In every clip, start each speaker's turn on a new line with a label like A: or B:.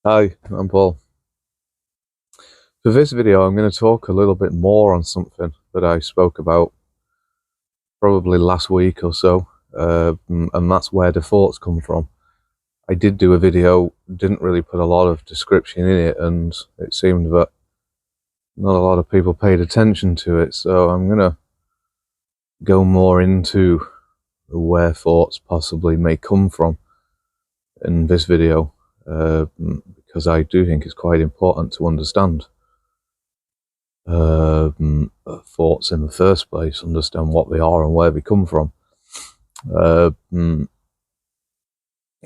A: Hi, I'm Paul. For this video, I'm going to talk a little bit more on something that I spoke about probably last week or so, and that's where the thoughts come from. I did do a video, didn't really put a lot of description in it, and it seemed that not a lot of people paid attention to it, so I'm going to go more into where thoughts possibly may come from in this video, because I do think it's quite important to understand thoughts in the first place, understand what they are and where they come from.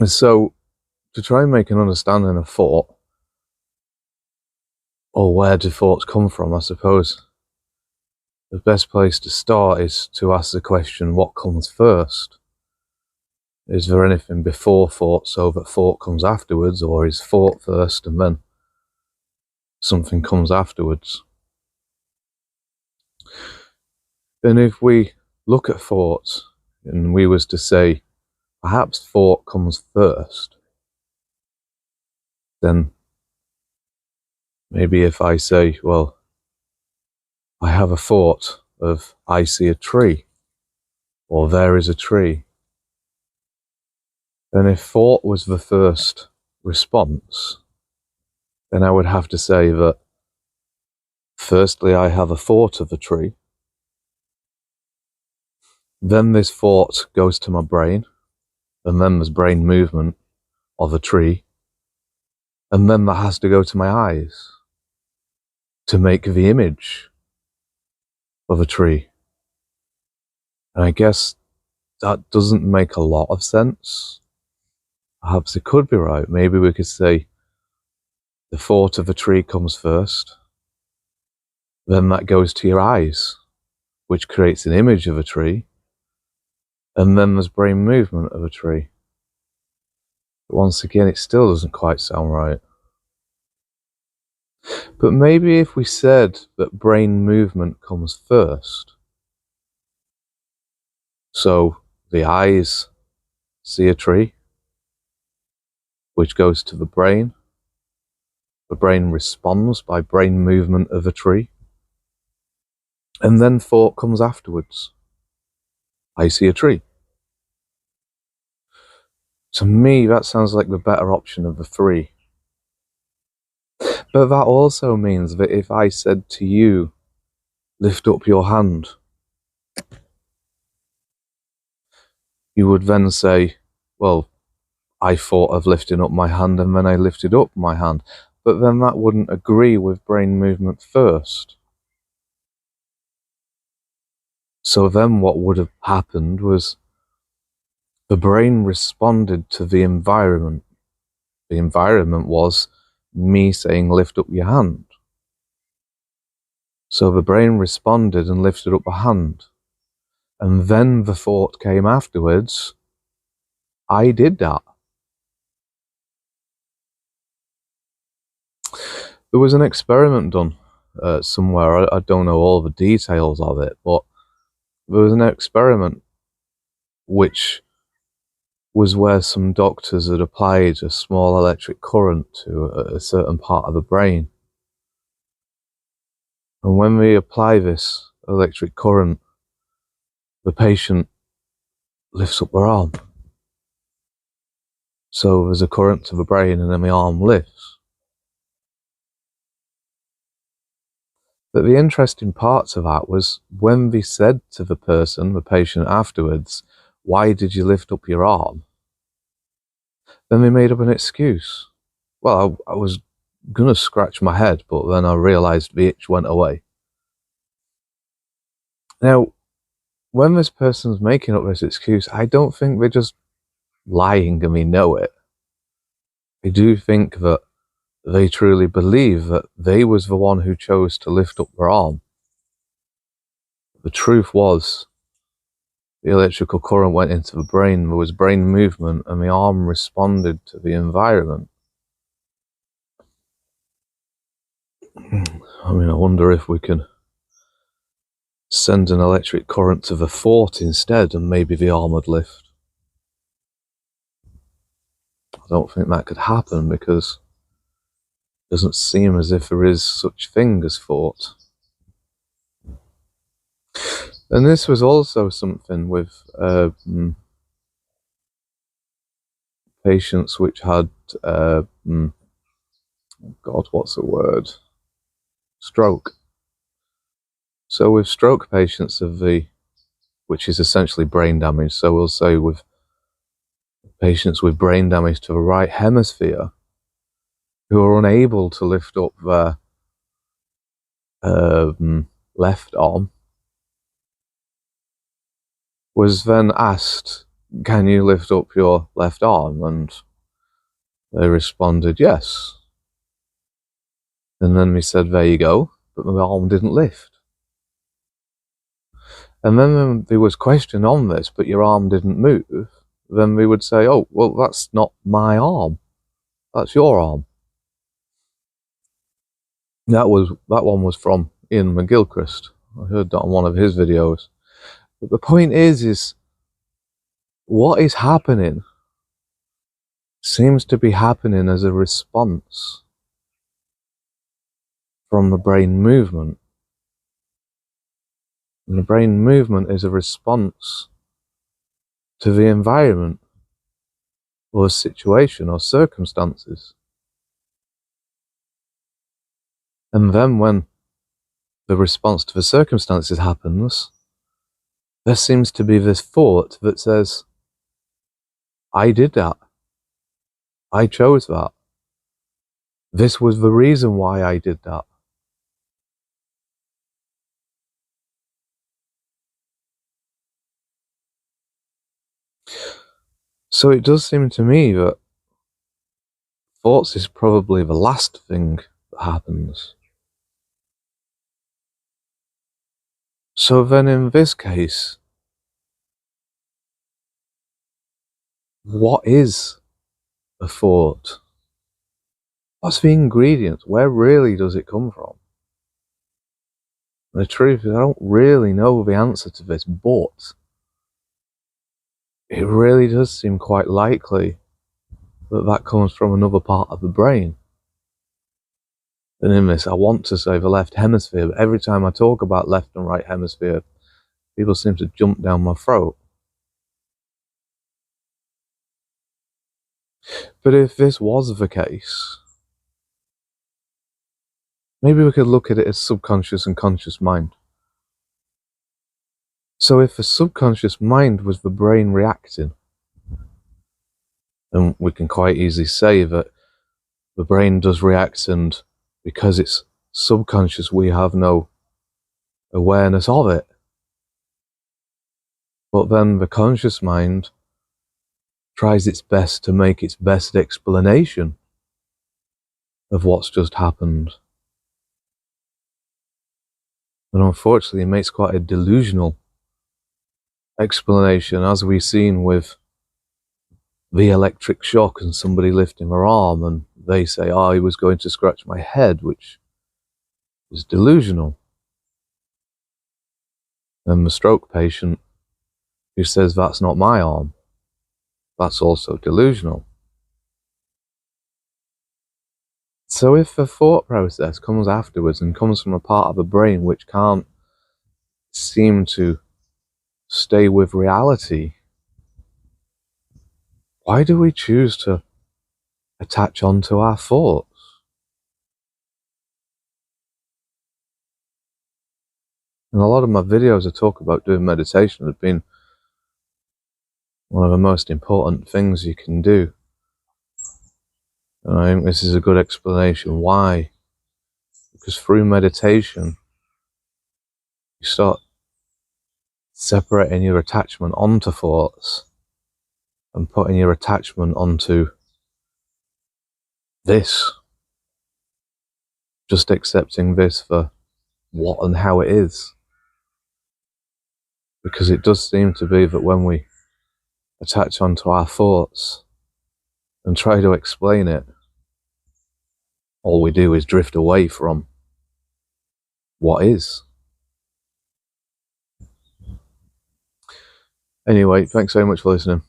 A: So to try and make an understanding of thought, or where do thoughts come from, I suppose the best place to start is to ask the question, what comes first? Is there anything before thought so that thought comes afterwards, or is thought first and then something comes afterwards? And if we look at thoughts and we was to say perhaps thought comes first, then maybe if I say, well, I have a thought of I see a tree, or there is a tree, then if thought was the first response, then I would have to say that firstly I have a thought of a tree, then this thought goes to my brain, and then there's brain movement of a tree, and then that has to go to my eyes to make the image of a tree. And I guess that doesn't make a lot of sense. Perhaps it could be right. Maybe we could say the thought of a tree comes first, then that goes to your eyes, which creates an image of a tree, and then there's brain movement of a tree. But once again, it still doesn't quite sound right. But maybe if we said that brain movement comes first, so the eyes see a tree, which goes to the brain responds by brain movement of a tree, and then thought comes afterwards. I see a tree. To me, that sounds like the better option of the three. But that also means that if I said to you, lift up your hand, you would then say, well, I thought of lifting up my hand and then I lifted up my hand. But then that wouldn't agree with brain movement first. So then what would have happened was the brain responded to the environment. The environment was me saying, lift up your hand. So the brain responded and lifted up a hand. And then the thought came afterwards, I did that. There was an experiment done somewhere. I don't know all the details of it, but there was an experiment which was where some doctors had applied a small electric current to a certain part of the brain. And when we apply this electric current, the patient lifts up their arm. So there's a current to the brain and then the arm lifts. But the interesting part to that was when they said to the person, the patient afterwards, why did you lift up your arm? Then they made up an excuse. Well, I was going to scratch my head, but then I realized the itch went away. Now, when this person's making up this excuse, I don't think they're just lying and they know it. I do think that they truly believe that they was the one who chose to lift up their arm. The truth was, the electrical current went into the brain, there was brain movement, and the arm responded to the environment. I mean, I wonder if we can send an electric current to the thought instead, and maybe the arm would lift. I don't think that could happen because Doesn't seem as if there is such thing as thought. And this was also something with patients which had, God, what's the word? Stroke. So with stroke patients which is essentially brain damage, so we'll say with patients with brain damage to the right hemisphere who are unable to lift up their left arm, was then asked, can you lift up your left arm? And they responded, yes. And then we said, there you go, but my arm didn't lift. And then there was question on this, but your arm didn't move. Then we would say, oh, well, that's not my arm. That's your arm. That one was from Ian McGilchrist. I heard that on one of his videos. But the point is what is happening seems to be happening as a response from the brain movement. And the brain movement is a response to the environment or situation or circumstances. And then when the response to the circumstances happens, there seems to be this thought that says, I did that. I chose that. This was the reason why I did that. So it does seem to me that thoughts is probably the last thing that happens. So then in this case, what is a thought? What's the ingredient? Where really does it come from? The truth is, I don't really know the answer to this, but it really does seem quite likely that that comes from another part of the brain. And in this, I want to say the left hemisphere, but every time I talk about left and right hemisphere, people seem to jump down my throat. But if this was the case, maybe we could look at it as subconscious and conscious mind. So if the subconscious mind was the brain reacting, then we can quite easily say that the brain does react, and because it's subconscious, we have no awareness of it. But then the conscious mind tries its best to make its best explanation of what's just happened. And unfortunately, it makes quite a delusional explanation, as we've seen with the electric shock and somebody lifting their arm, and they say, oh, he was going to scratch my head, which is delusional. And the stroke patient who says, that's not my arm, that's also delusional. So if the thought process comes afterwards and comes from a part of the brain which can't seem to stay with reality, why do we choose to attach onto our thoughts? And a lot of my videos I talk about doing meditation have been one of the most important things you can do. And I think this is a good explanation why. Because through meditation, you start separating your attachment onto thoughts and putting your attachment onto this. Just accepting this for what and how it is. Because it does seem to be that when we attach onto our thoughts and try to explain it, all we do is drift away from what is. Anyway, thanks very much for listening.